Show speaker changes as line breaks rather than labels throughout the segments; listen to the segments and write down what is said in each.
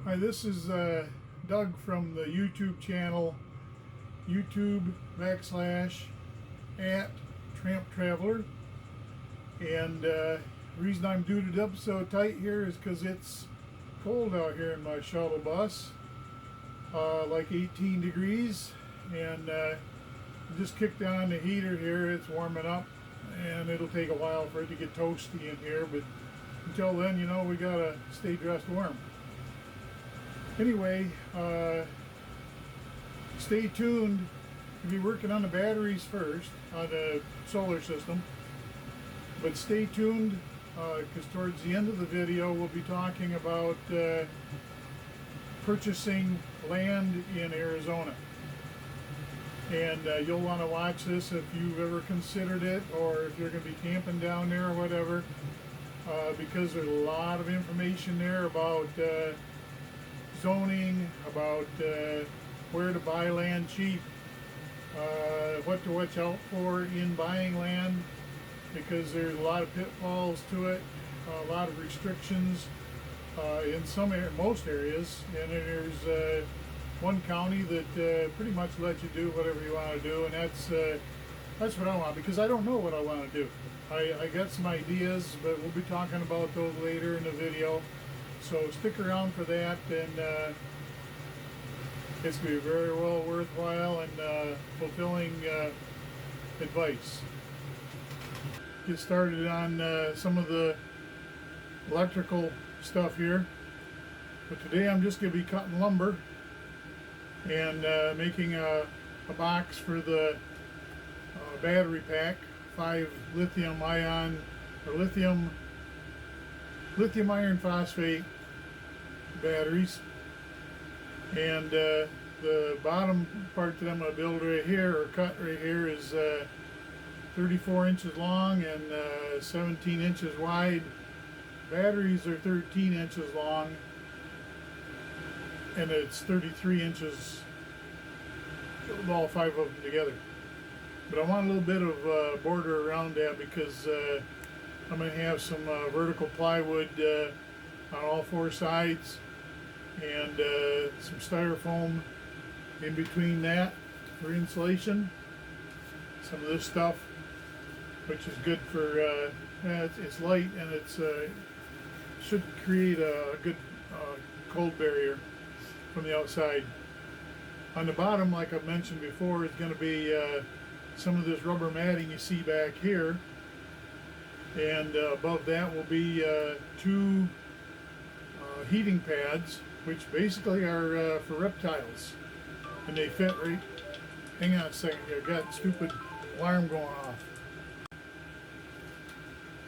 Hi, this is Doug from the YouTube channel, YouTube / Tramp Traveler. And the reason I'm duded up so tight here is because it's cold out here in my shuttle bus, like 18 degrees. And just kicked on the heater here, it's warming up, and it'll take a while for it to get toasty in here, but until then, you know, we gotta stay dressed warm. Anyway, stay tuned. We'll be working on the batteries first, on the solar system. But stay tuned, because towards the end of the video, we'll be talking about purchasing land in Arizona. And you'll want to watch this if you've ever considered it, or if you're going to be camping down there or whatever, because there's a lot of information there about zoning, about where to buy land cheap, what to watch out for in buying land, because there's a lot of pitfalls to it, a lot of restrictions in most areas, and there's one county that pretty much lets you do whatever you want to do, and that's what I want, because I don't know what I want to do. I got some ideas, but we'll be talking about those later in the video. So stick around for that, and it's going to be very well worthwhile and fulfilling advice. Get started on some of the electrical stuff here. But today I'm just going to be cutting lumber and making a box for the battery pack, 5 lithium iron phosphate batteries. And the bottom part that I'm going to build right here, or cut right here, is 34 inches long and 17 inches wide. Batteries are 13 inches long, and it's 33 inches, all 5 of them together. But I want a little bit of border around that, because I'm going to have some vertical plywood on all 4 sides, and some styrofoam in between that for insulation. Some of this stuff, which is good for, it's light, and it's should create a good cold barrier from the outside. On the bottom, like I've mentioned before, is going to be some of this rubber matting you see back here, and above that will be 2 heating pads, which basically are for reptiles, and they fit right. Hang on a second here, I've got a stupid alarm going off.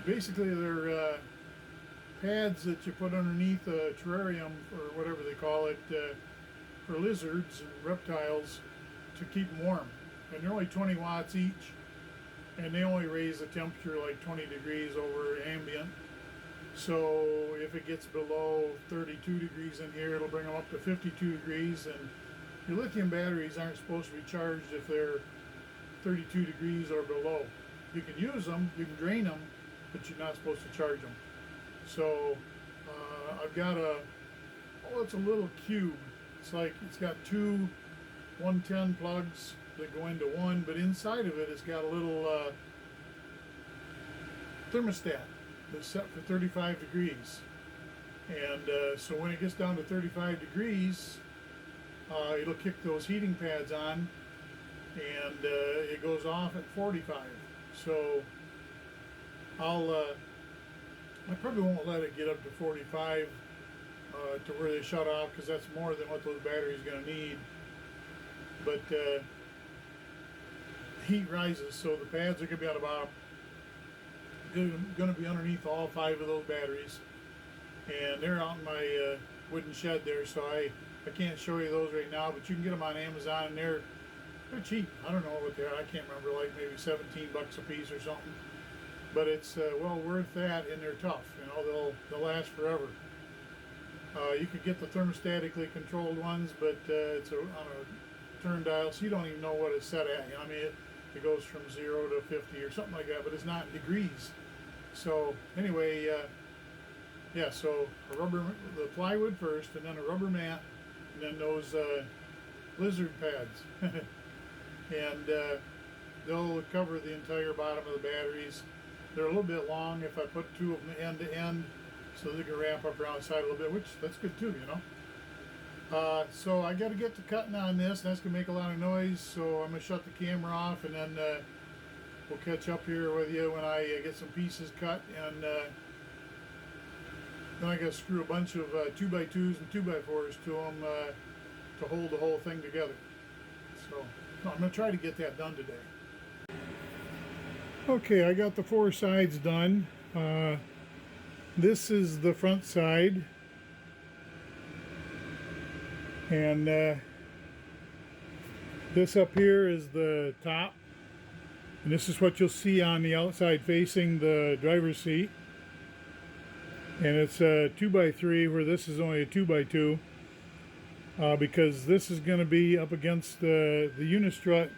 Basically, they're pads that you put underneath a terrarium, or whatever they call it, for lizards and reptiles, to keep them warm. And they're only 20 watts each, and they only raise the temperature like 20 degrees over ambient. So if it gets below 32 degrees in here, it'll bring them up to 52 degrees. And your lithium batteries aren't supposed to be charged if they're 32 degrees or below. You can use them, you can drain them, but you're not supposed to charge them. So I've got it's a little cube. It's got 2 110 plugs that go into one, but inside of it, it's got a little thermostat that's set for 35 degrees. And so when it gets down to 35 degrees, it'll kick those heating pads on, and it goes off at 45. So I probably won't let it get up to 45 to where they shut off, because that's more than what those batteries are going to need. But heat rises, so the pads are going to be on the bottom, going to be underneath all 5 of those batteries, and they're out in my wooden shed there, so I can't show you those right now, but you can get them on Amazon, and they're cheap. I don't know what they are, I can't remember, like maybe 17 bucks a piece or something, but it's well worth that, and they're tough, you know, they'll last forever. You could get the thermostatically controlled ones, but it's on a turn dial, so you don't even know what it's set at. You know, I mean, it goes from 0 to 50 or something like that, but it's not in degrees. So anyway, Yeah, so the plywood first, and then a rubber mat, and then those lizard pads. And they'll cover the entire bottom of the batteries. They're a little bit long if I put two of them end to end, so they can wrap up around the side a little bit, which that's good too, you know. So I got to get to cutting on this, and that's going to make a lot of noise, so I'm going to shut the camera off, and then we'll catch up here with you when I get some pieces cut, and then I got to screw a bunch of 2x2s and 2x4s to them to hold the whole thing together. So I'm going to try to get that done today. Okay, I got the four sides done. This is the front side, and this up here is the top, and this is what you'll see on the outside facing the driver's seat. And it's a 2x3, where this is only a 2x2, because this is going to be up against the unistrut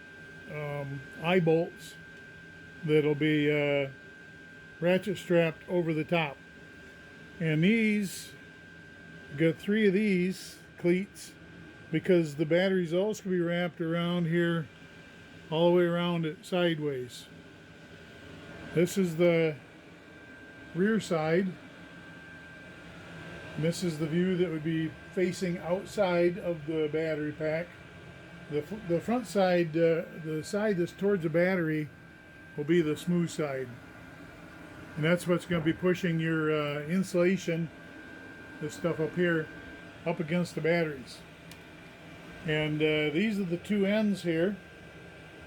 eye bolts that'll be ratchet strapped over the top. And these, got three of these cleats, because the batteries also can be wrapped around here all the way around it sideways. This is the rear side, and this is the view that would be facing outside of the battery pack. The front side, the side that's towards the battery, will be the smooth side, and that's what's going to be pushing your insulation, this stuff up here, up against the batteries. And these are the two ends here,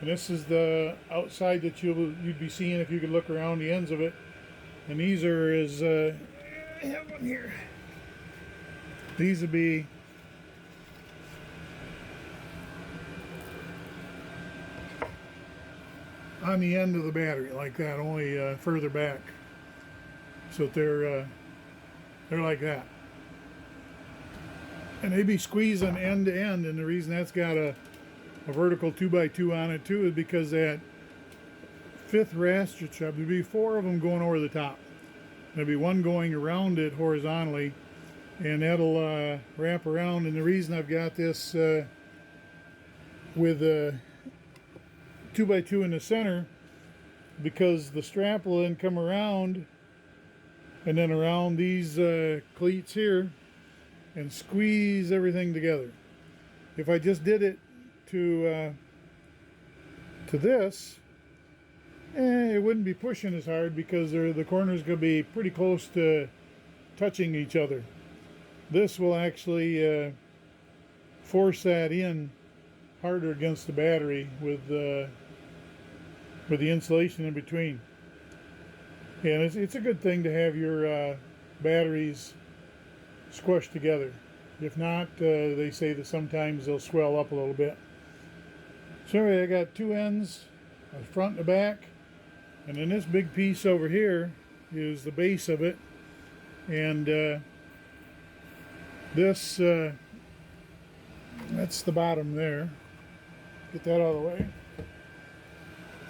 and this is the outside that you'd be seeing if you could look around the ends of it. And these are I have one here. These would be on the end of the battery like that, only further back, so that they're like that, and they be squeezing end to end. And the reason that's got a vertical 2x2 on it too is because that fifth ratchet strap, there'll be four of them going over the top. There'll be one going around it horizontally, and that'll wrap around. And the reason I've got this with a 2x2 in the center, because the strap will then come around and then around these cleats here and squeeze everything together. If I just did it to this, it wouldn't be pushing as hard, because the corners going to be pretty close to touching each other. This will actually force that in harder against the battery with the insulation in between. And it's a good thing to have your batteries squished together. If not, they say that sometimes they'll swell up a little bit. So anyway, I got two ends, a front and a back, and then this big piece over here is the base of it. And this that's the bottom there. Get that out of the way.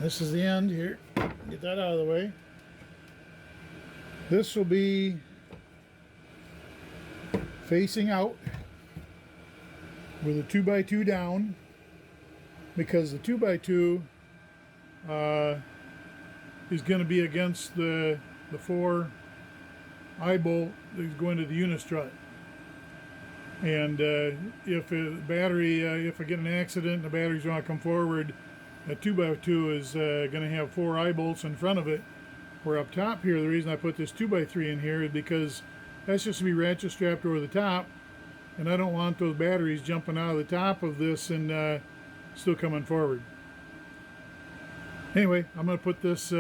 This is the end here. Get that out of the way. This will be facing out with a 2x2 down, because the 2x2 is going to be against the 4 eye bolt that's going to the unistrut. And if I get an accident and the batteries want to come forward, a 2x2 is going to have 4 eye bolts in front of it. Where up top here, the reason I put this 2x3 in here is because that's just to be ratchet strapped over the top, and I don't want those batteries jumping out of the top of this and still coming forward. Anyway, I'm going to put this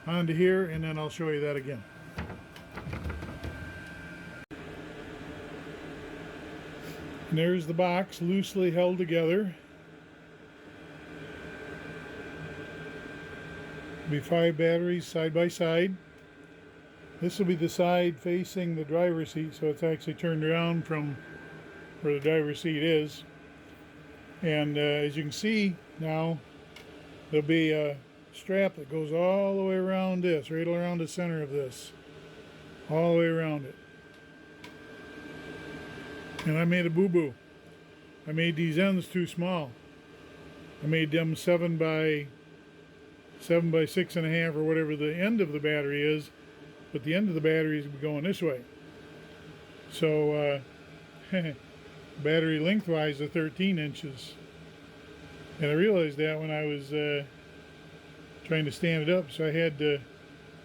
onto here, and then I'll show you that again. And there's the box loosely held together. Be 5 batteries side by side. This will be the side facing the driver's seat, so it's actually turned around from where the driver's seat is. And as you can see now, there'll be a strap that goes all the way around this, right around the center of this, all the way around it. And I made a boo-boo. I made these ends too small. I made them 7 by 6.5 or whatever the end of the battery is, but the end of the battery is going this way. So battery lengthwise are 13 inches. And I realized that when I was trying to stand it up, so I had to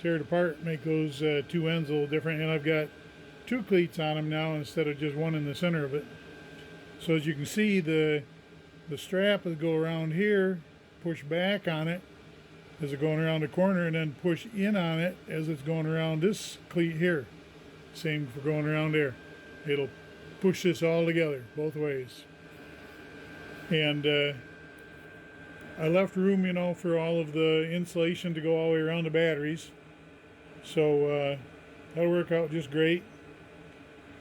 tear it apart, make those two ends a little different, and I've got 2 cleats on them now instead of just one in the center of it. So as you can see, the strap will go around here, push back on it as it's going around the corner, and then push in on it as it's going around this cleat here. Same for going around there. It'll push this all together both ways. And I left room, you know, for all of the insulation to go all the way around the batteries. So that'll work out just great.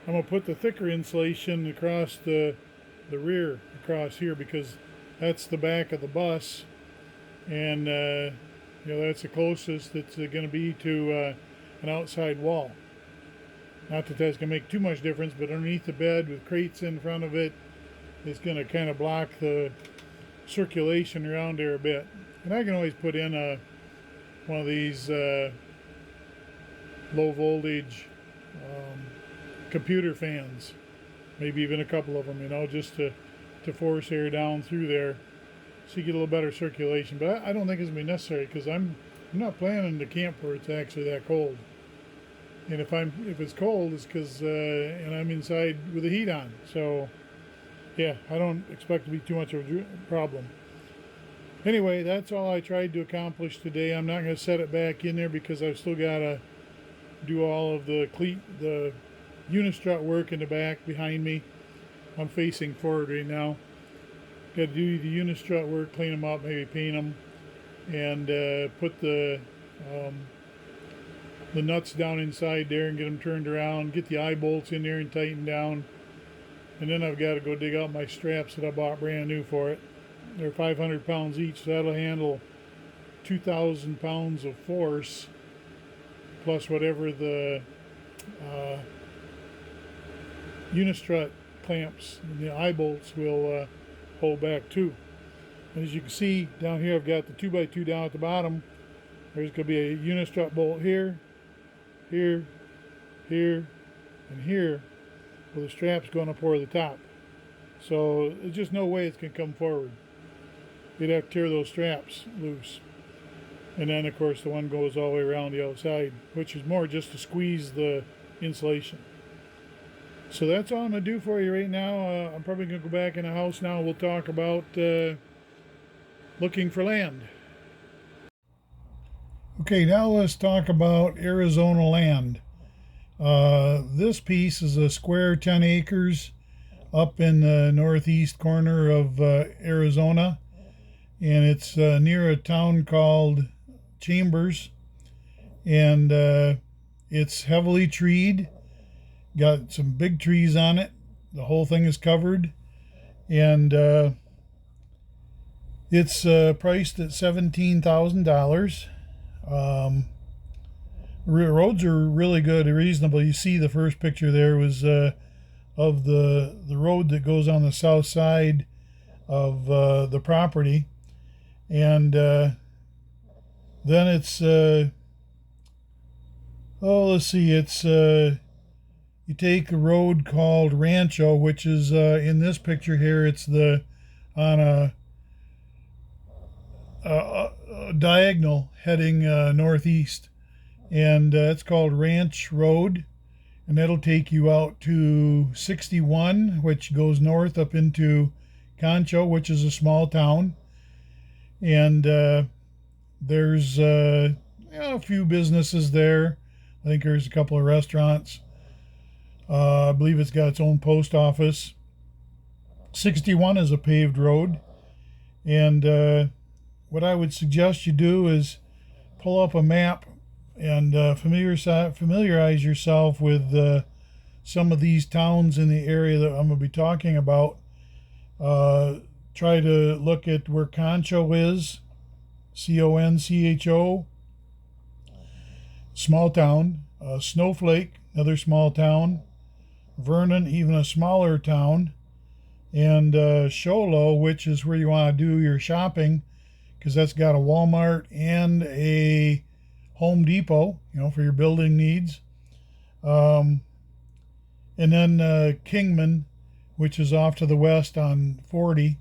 I'm going to put the thicker insulation across the rear, across here, because that's the back of the bus. And, you know, that's the closest that's going to be to an outside wall. Not that that's going to make too much difference, but underneath the bed with crates in front of it, it's going to kind of block the circulation around there a bit. And I can always put in one of these low voltage computer fans, maybe even a couple of them, you know, just to force air down through there so you get a little better circulation. But I don't think it's going to be necessary, because I'm not planning to camp where it's actually that cold. And if it's cold, it's because and I'm inside with the heat on. So yeah, I don't expect to be too much of a problem. Anyway, that's all I tried to accomplish today. I'm not going to set it back in there because I've still got to do all of the unistrut work in the back behind me. I'm facing forward right now. Got to do the unistrut work, clean them up, maybe paint them, and put the nuts down inside there and get them turned around, get the eye bolts in there and tightened down. And then I've got to go dig out my straps that I bought brand new for it. They're 500 pounds each, so that'll handle 2,000 pounds of force, plus whatever the unistrut clamps and the eye bolts will hold back too. And as you can see down here, I've got the 2x2 down at the bottom. There's going to be a unistrut bolt here, here, here, and here, with the straps going up over the top. So there's just no way it's going to come forward. You'd have to tear those straps loose. And then of course the one goes all the way around the outside, which is more just to squeeze the insulation. So that's all I'm going to do for you right now. I'm probably going to go back in the house now. We'll talk about looking for land. Okay, now let's talk about Arizona land. This piece is a square 10 acres up in the northeast corner of Arizona, and it's near a town called Chambers, and it's heavily treed, got some big trees on it. The whole thing is covered, and it's priced at $17,000. Roads are really good, reasonable. You see the first picture there was of the road that goes on the south side of the property, and then it's let's see, it's you take a road called Rancho, which is in this picture here. It's on a diagonal heading northeast, and it's called Ranch Road, and that'll take you out to 61, which goes north up into Concho, which is a small town. And there's a few businesses there. I think there's a couple of restaurants. I believe it's got its own post office. 61 is a paved road, and what I would suggest you do is pull up a map and familiarize yourself with some of these towns in the area that I'm going to be talking about. Try to look at where Concho is, Concho, small town. Snowflake, another small town. Vernon, even a smaller town, and Sholo, which is where you want to do your shopping, because that's got a Walmart and a Home Depot, for your building needs. Um, and then Kingman, which is off to the west on 40.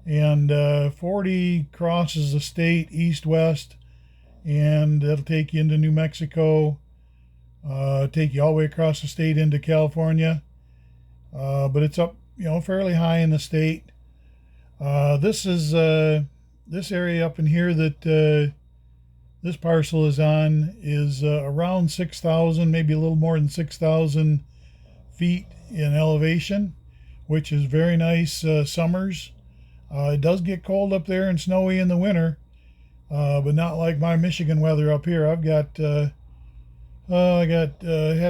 And 40 crosses the state east-west, and that'll take you into New Mexico, take you all the way across the state into California. But it's up, fairly high in the state. This is this area up in here that this parcel is on is around 6,000, maybe a little more than 6,000 feet in elevation, which is very nice summers. It does get cold up there and snowy in the winter, but not like my Michigan weather up here. I had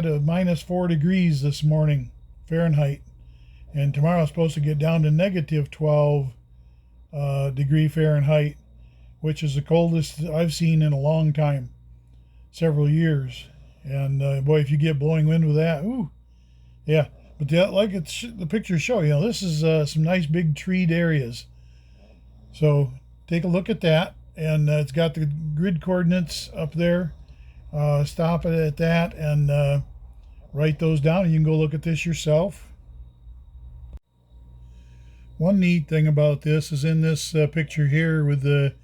a -4 degrees this morning Fahrenheit, and tomorrow it's supposed to get down to -12 degree Fahrenheit, which is the coldest I've seen in a long time, several years. And boy, if you get blowing wind with that, ooh, yeah. But like the pictures show, this is some nice big treed areas. So take a look at that, and it's got the grid coordinates up there. Stop it at that and write those down, and you can go look at this yourself. One neat thing about this is in this picture here with the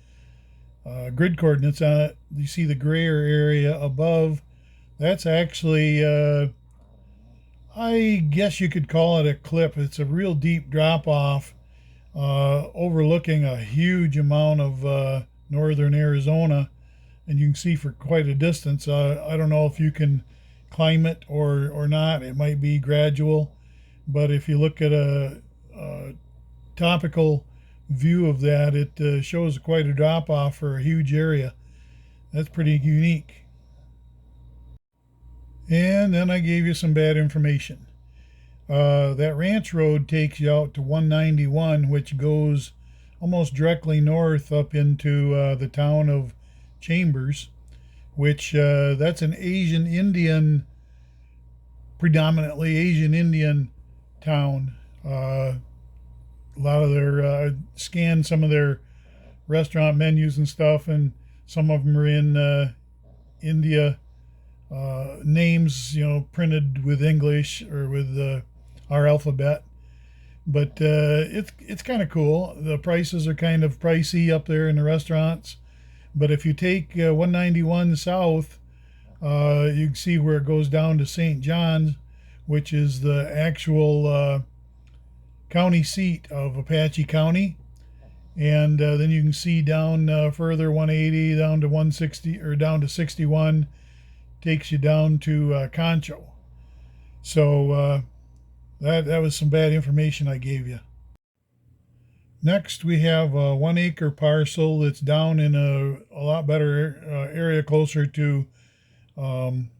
grid coordinates on it, you see the grayer area above. That's actually, I guess you could call it a cliff. It's a real deep drop off overlooking a huge amount of northern Arizona, and you can see for quite a distance. I don't know if you can climb it or not. It might be gradual, but if you look at a topical view of that, it shows quite a drop off for a huge area. That's pretty unique. And then I gave you some bad information. That ranch road takes you out to 191, which goes almost directly north up into the town of Chambers, which that's an Asian Indian, predominantly Asian Indian town. A lot of their scan some of their restaurant menus and stuff, and some of them are in India, names printed with English or with our alphabet. But it's kind of cool. The prices are kind of pricey up there in the restaurants, but if you take 191 south, you can see where it goes down to St. John's, which is the actual county seat of Apache County. And then you can see down further 180 down to 160 or down to 61 takes you down to Concho. So that was some bad information I gave you. Next, we have a 1 acre parcel that's down in a lot better area, closer to I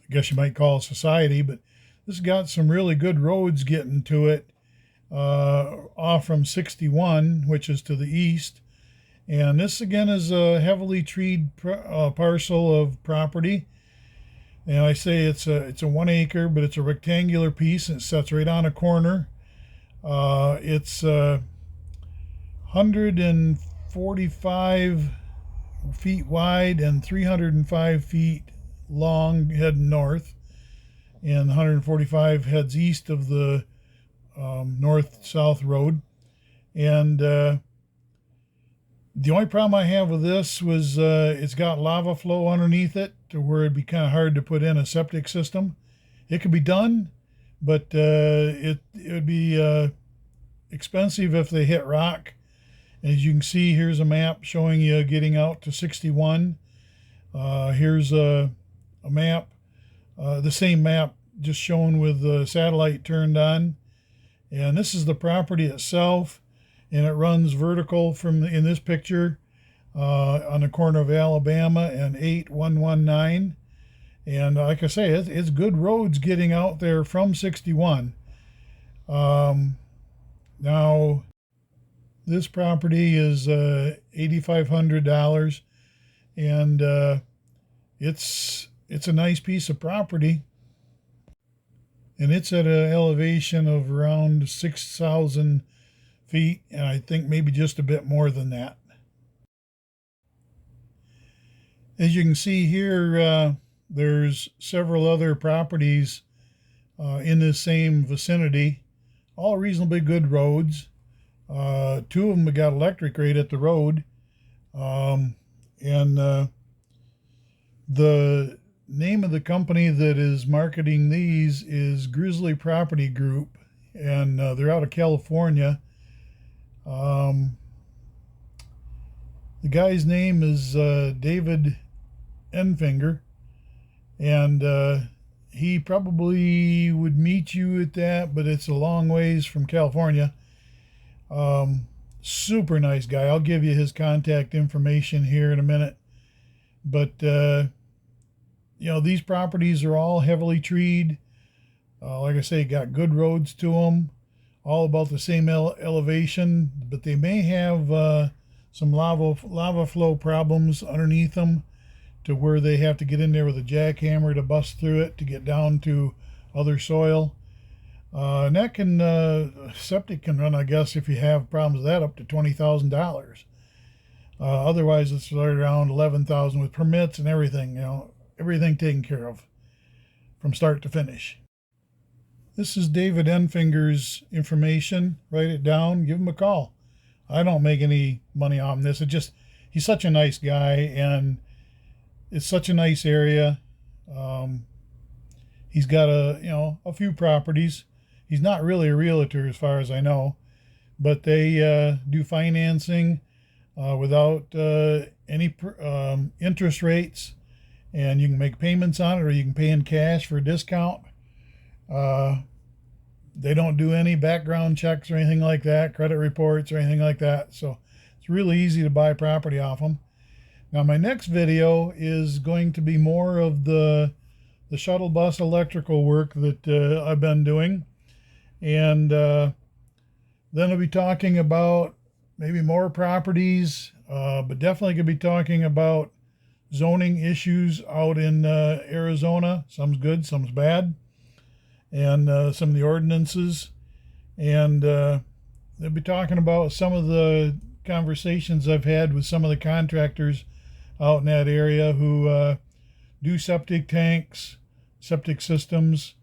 guess you might call it society, but this has got some really good roads getting to it. Off from 61, which is to the east. And this again is a heavily treed parcel of property. And I say it's a 1 acre, but it's a rectangular piece, and it sets right on a corner. It's 145 feet wide and 305 feet long heading north, and 145 heads east of the north-south road. And the only problem I have with this was it's got lava flow underneath it to where it'd be kind of hard to put in a septic system. It could be done, but it would be expensive if they hit rock. As you can see, here's a map showing you getting out to 61. Here's a map, the same map, just shown with the satellite turned on. And this is the property itself, and it runs vertical from in this picture on the corner of Alabama and 8119. And like I say, it's good roads getting out there from 61. Now, this property is $8,500, and it's a nice piece of property. and it's at an elevation of around 6,000 feet, and I think maybe just a bit more than that. As you can see here, there's several other properties in the same vicinity, all reasonably good roads. Two of them have got electric right at the road. And the name of the company that is marketing these is Grizzly Property Group, and they're out of California. The guy's name is David Enfinger, and he probably would meet you at that, but it's a long ways from California. Super nice guy. I'll give you his contact information here in a minute. But, these properties are all heavily treed. Like I say, got good roads to them, all about the same elevation, but they may have some lava flow problems underneath them to where they have to get in there with a jackhammer to bust through it to get down to other soil. And that can, septic can run, I guess, if you have problems with that, up to $20,000. Otherwise, it's right around $11,000 with permits and everything, everything taken care of from start to finish. This is David Enfinger's information. Write it down, give him a call. I don't make any money on this. He's such a nice guy, and it's such a nice area. He's got a few properties. He's not really a realtor as far as I know, but they do financing without any interest rates, and you can make payments on it, or you can pay in cash for a discount. They don't do any background checks or anything like that, credit reports or anything like that. So it's really easy to buy property off them. Now, my next video is going to be more of the shuttle bus electrical work that I've been doing. And then I'll be talking about maybe more properties, but definitely going to be talking about zoning issues out in Arizona. Some's good, some's bad, and some of the ordinances. And they'll be talking about some of the conversations I've had with some of the contractors out in that area who do septic tanks, septic systems.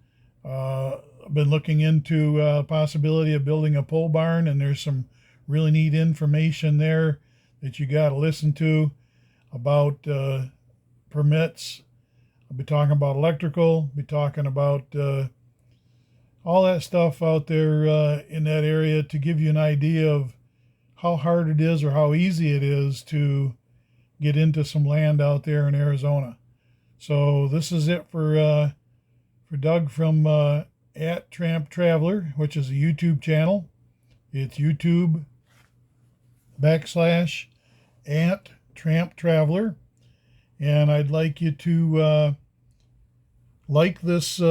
I've been looking into the possibility of building a pole barn, and there's some really neat information there that you got to listen to about permits. I'll be talking about electrical, be talking about all that stuff out there in that area to give you an idea of how hard it is or how easy it is to get into some land out there in Arizona. So this is it for Doug from at Tramp Traveler, which is a YouTube channel. It's YouTube.com/at Tramp Traveler. And I'd like you to like this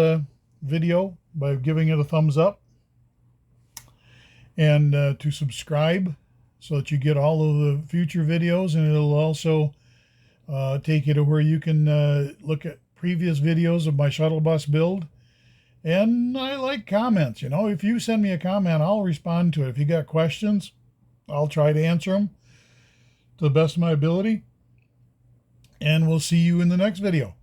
video by giving it a thumbs up, and to subscribe so that you get all of the future videos, and it'll also take you to where you can look at previous videos of my shuttle bus build. And I like comments. If you send me a comment, I'll respond to it. If you got questions, I'll try to answer them to the best of my ability. And we'll see you in the next video.